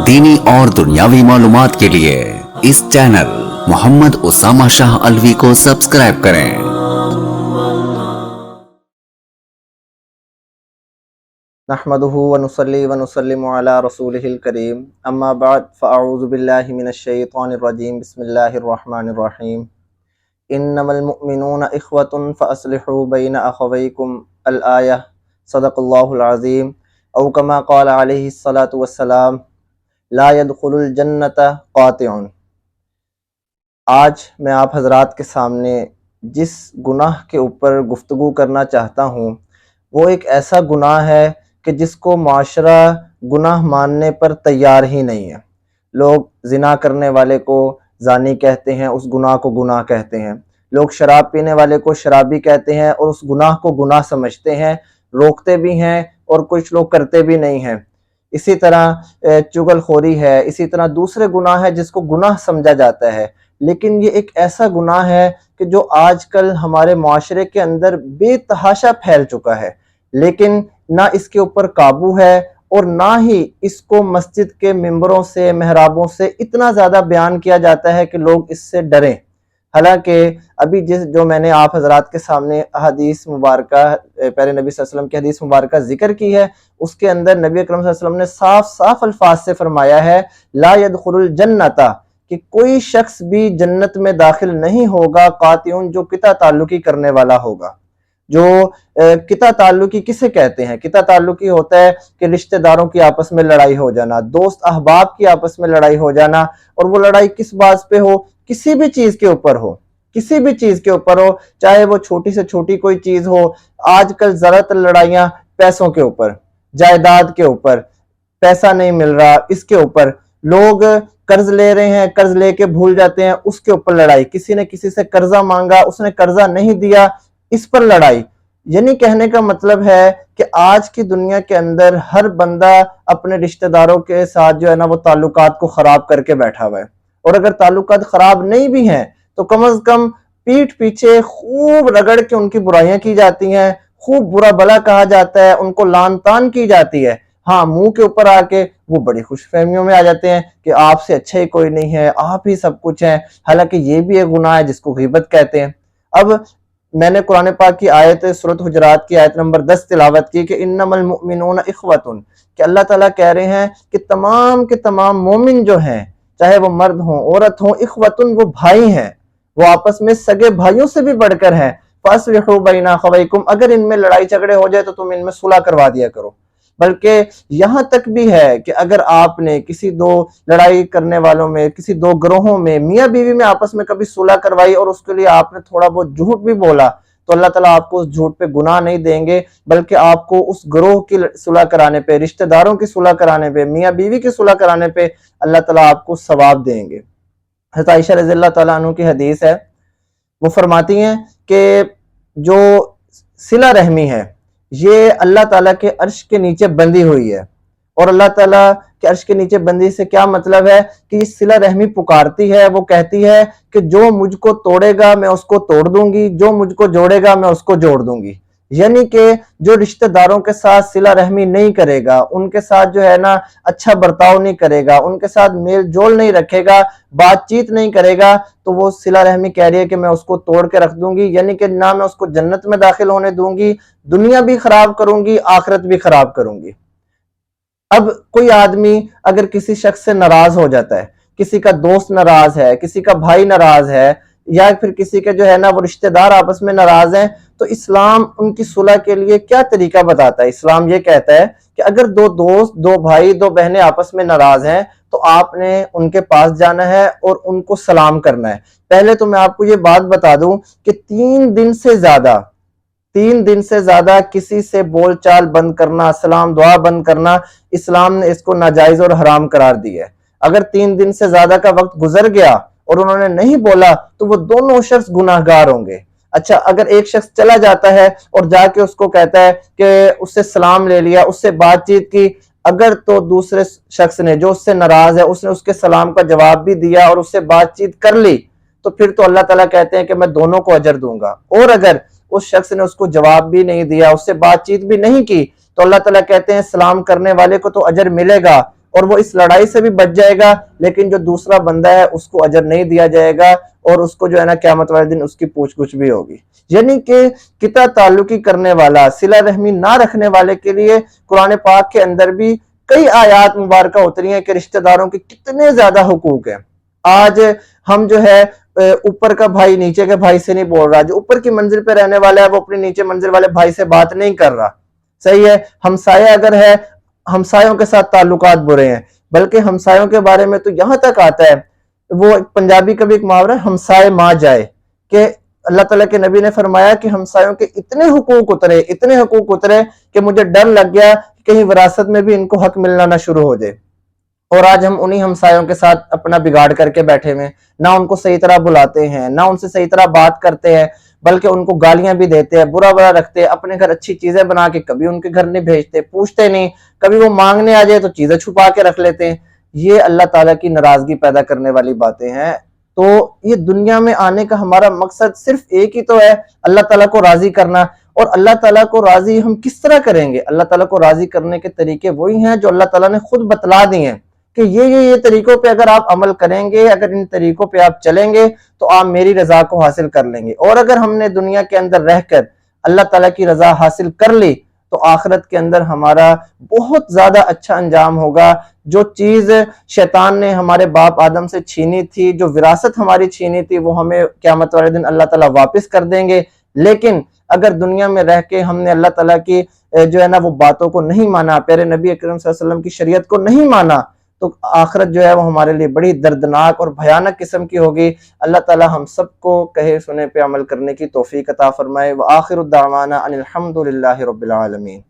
दीनी और दुनियावी मालूमात के लिए इस चैनल मोहम्मद उसामा शाह अलवी को सब्सक्राइब करें। नहमदुहु व नुसल्ली व नुसल्लिमु अला रसूलिहिल करीम अम्मा बाद फ़अऊज़ु बिल्लाहि मिनश शैतानिर रजीम बिस्मिल्लाहिर रहमानिर रहीम इन्नमल मुअमिनूना इख्वतुन फ़अस्लिहू बैना अख़वैकुम अल आया सदक़ल्लाहुल अज़ीम औ कमा क़ाल अलैहिस सलातु वस्सलाम ला यदखुलुल जन्नता क़ातिउन। आज मैं आप हज़रात के सामने जिस गुनाह के ऊपर गुफ्तगू करना चाहता हूँ वो एक ऐसा गुनाह है कि जिसको माशरा गुनाह मानने पर तैयार ही नहीं है। लोग ज़िना करने वाले को ज़ानी कहते हैं, उस गुनाह को गुनाह कहते हैं। लोग शराब पीने वाले को शराबी कहते हैं और उस गुनाह को गुनाह समझते हैं, रोकते भी हैं और कुछ लोग करते भी नहीं हैं। इसी तरह चुगलखोरी है, इसी तरह दूसरे गुनाह है जिसको गुनाह समझा जाता है, लेकिन ये एक ऐसा गुनाह है कि जो आजकल हमारे माशरे के अंदर बेतहाशा फैल चुका है, लेकिन ना इसके ऊपर काबू है और ना ही इसको मस्जिद के मिंबरों से महराबों से इतना ज़्यादा बयान किया जाता है कि लोग इससे डरें। हालांकि अभी जो मैंने आप हज़रात के सामने हदीस मुबारक प्यारे नबी सल्लल्लाहु अलैहि वसल्लम की हदीस मुबारक जिक्र की है, उसके अंदर नबी अकरम सल्लल्लाहु अलैहि वसल्लम ने साफ साफ अल्फाज से फरमाया है ला यदखुलुल जन्नता, कि कोई शख्स भी जन्नत में दाखिल नहीं होगा कातिउन, जो किता ताल्लुकी करने वाला होगा। जो किता ताल्लुकी किसे कहते हैं? किता ताल्लुकी होता है कि रिश्तेदारों की आपस में लड़ाई हो जाना, दोस्त अहबाब की आपस में लड़ाई हो जाना, और वो लड़ाई किस बात पे हो? किसी भी चीज के ऊपर हो, किसी भी चीज के ऊपर हो, चाहे वो छोटी से छोटी कोई चीज हो। आजकल ज्यादातर लड़ाइयां पैसों के ऊपर, जायदाद के ऊपर, पैसा नहीं मिल रहा इसके ऊपर, लोग कर्ज ले रहे हैं, कर्ज लेके भूल जाते हैं उसके ऊपर लड़ाई, किसी ने किसी से कर्जा मांगा, उसने कर्जा नहीं दिया, इस पर लड़ाई। यानी कहने का मतलब है कि आज की दुनिया के अंदर हर बंदा अपने रिश्तेदारों के साथ जो है ना वो ताल्लुकात को खराब करके बैठा हुआ है, और अगर ताल्लुकात खराब नहीं भी हैं तो कम से कम पीठ पीछे खूब रगड़ के उनकी बुराइयां की जाती हैं, खूब बुरा भला कहा जाता है, उनको लान तान की जाती है। हाँ, मुंह के ऊपर आके वो बड़ी खुशफहमियों में आ जाते हैं कि आपसे अच्छा ही कोई नहीं है, आप ही सब कुछ हैं। हालांकि ये भी एक गुनाह है जिसको गीबत कहते हैं। अब मैंने कुरान पाक की आयत सूरत हुजरात की आयत नंबर 10 तिलावत की कि इन्नमल मुअमिनूना इख्वतुन, कि अल्लाह ताला कह रहे हैं कि तमाम के तमाम मोमिन जो हैं, चाहे वो मर्द हों औरत हों, इख्वतुन वो भाई हैं, वो आपस में सगे भाइयों से भी बढ़कर हैं। फअस्लिहू बैना अख़वैकुम, अगर इनमें लड़ाई झगड़े हो जाए तो तुम इनमें सुलह करवा दिया करो। बल्कि यहां तक भी है कि अगर आपने किसी दो लड़ाई करने वालों में, किसी दो ग्रोहों में, मियां बीवी में आपस में कभी सुलह करवाई और उसके लिए आपने थोड़ा बहुत झूठ भी बोला, तो अल्लाह ताला आपको उस झूठ पे गुनाह नहीं देंगे, बल्कि आपको उस ग्रोह की सुलह कराने पे, रिश्तेदारों की सुलह कराने पे, मियां बीवी की सुलह कराने पे अल्लाह ताला आपको सवाब देंगे। हज़रत आयशा रज़ियल्लाहु ताला अन्हा की हदीस है, वो फरमाती हैं कि जो सिला रहमी है ये अल्लाह ताला के अर्श के नीचे बंधी हुई है। और अल्लाह ताला के अर्श के नीचे बंदी से क्या मतलब है कि सिला रहमी पुकारती है, वो कहती है कि जो मुझको तोड़ेगा मैं उसको तोड़ दूंगी, जो मुझको जोड़ेगा मैं उसको जोड़ दूंगी। यानी कि जो रिश्तेदारों के साथ सिला रहमी नहीं करेगा, उनके साथ जो है ना अच्छा बर्ताव नहीं करेगा, उनके साथ मेल जोल नहीं रखेगा, बातचीत नहीं करेगा, तो वो सिला रहमी कह रही है कि मैं उसको तोड़ के रख दूंगी। यानी कि ना मैं उसको जन्नत में दाखिल होने दूंगी, दुनिया भी खराब करूंगी, आखिरत भी खराब करूंगी। अब कोई आदमी अगर किसी शख्स से नाराज हो जाता है, किसी का दोस्त नाराज है, किसी का भाई नाराज है, या फिर किसी के जो है ना वो रिश्तेदार आपस में नाराज हैं, तो इस्लाम उनकी सुलह के लिए क्या तरीका बताता है? इस्लाम ये कहता है कि अगर दो दोस्त, दो भाई, दो बहनें आपस में नाराज हैं तो आपने उनके पास जाना है और उनको सलाम करना है। पहले तो मैं आपको ये बात बता दूं कि 3 दिन से ज्यादा किसी से बोलचाल बंद करना, सलाम दुआ बंद करना, इस्लाम ने इसको नाजायज और हराम करार दिया है। अगर 3 दिन से ज्यादा का वक्त गुजर गया और उन्होंने नहीं बोला तो वो दोनों शख्स गुनाहगार होंगे। अच्छा, अगर एक शख्स चला जाता है और जाके उसको कहता है कि उससे सलाम ले लिया, उससे बातचीत की, अगर तो दूसरे शख्स ने जो उससे नाराज है उसने उसके सलाम का जवाब भी दिया और उससे बातचीत कर ली, तो फिर तो अल्लाह ताला कहते हैं कि मैं दोनों को अजर दूंगा। और अगर उस शख्स ने उसको जवाब भी नहीं दिया, उससे बातचीत भी नहीं की, तो अल्लाह ताला कहते हैं सलाम करने वाले को तो अजर मिलेगा اور وہ اس لڑائی سے بھی بچ جائے گا، لیکن جو دوسرا بندہ ہے اس کو اجر نہیں دیا جائے گا، اور اس کو جو ہے نا قیامت والے دن اس کی پوچھ گچھ بھی ہوگی۔ یعنی کہ قطع تعلقی کرنے والا، صلہ رحمی نہ رکھنے والے کے لیے قرآن پاک کے اندر بھی کئی آیات مبارکہ اتری ہیں کہ رشتہ داروں کے کتنے زیادہ حقوق ہیں۔ آج ہم جو ہے اوپر کا بھائی نیچے کے بھائی سے نہیں بول رہا، جو اوپر کی منزل پہ رہنے والا ہے وہ اپنے نیچے منزل والے بھائی سے بات نہیں کر رہا، صحیح ہے۔ ہمسایہ اگر ہے، ہمسایوں کے ساتھ تعلقات برے ہیں، بلکہ ہمسایوں کے بارے میں تو یہاں تک آتا ہے، وہ پنجابی کا بھی ایک محاورہ ہے، ہمسائے ماں جائے، کہ اللہ تعالیٰ کے نبی نے فرمایا کہ ہمسایوں کے اتنے حقوق اترے کہ مجھے ڈر لگ گیا کہ کہیں وراثت میں بھی ان کو حق ملنا نہ شروع ہو جائے۔ اور آج ہم انہی ہمسایوں کے ساتھ اپنا بگاڑ کر کے بیٹھے ہوئے، نہ ان کو صحیح طرح بلاتے ہیں، نہ ان سے صحیح طرح بات کرتے ہیں، بلکہ ان کو گالیاں بھی دیتے ہیں، برا برا رکھتے ہیں، اپنے گھر اچھی چیزیں بنا کے کبھی ان کے گھر نہیں بھیجتے، پوچھتے نہیں، کبھی وہ مانگنے آ جائے تو چیزیں چھپا کے رکھ لیتے ہیں۔ یہ اللہ تعالیٰ کی ناراضگی پیدا کرنے والی باتیں ہیں۔ تو یہ دنیا میں آنے کا ہمارا مقصد صرف ایک ہی تو ہے، اللہ تعالیٰ کو راضی کرنا۔ اور اللہ تعالیٰ کو راضی ہم کس طرح کریں گے؟ اللہ تعالیٰ کو راضی کرنے کے طریقے وہی ہیں جو اللہ تعالیٰ نے خود بتلا دی ہیں کہ یہ طریقوں پہ اگر آپ عمل کریں گے، اگر ان طریقوں پہ آپ چلیں گے تو آپ میری رضا کو حاصل کر لیں گے۔ اور اگر ہم نے دنیا کے اندر رہ کر اللہ تعالیٰ کی رضا حاصل کر لی تو آخرت کے اندر ہمارا بہت زیادہ اچھا انجام ہوگا۔ جو چیز شیطان نے ہمارے باپ آدم سے چھینی تھی، جو وراثت ہماری چھینی تھی، وہ ہمیں قیامت والے دن اللہ تعالیٰ واپس کر دیں گے۔ لیکن اگر دنیا میں رہ کے ہم نے اللہ تعالیٰ کی جو ہے نا وہ باتوں کو نہیں مانا، پیارے نبی اکرم صلی اللہ علیہ وسلم کی شریعت کو نہیں مانا، تو آخرت جو ہے وہ ہمارے لیے بڑی دردناک اور بھیانک قسم کی ہوگی۔ اللہ تعالیٰ ہم سب کو کہے سنے پہ عمل کرنے کی توفیق عطا فرمائے۔ وآخر الدعوانا ان الحمد للہ رب العالمین۔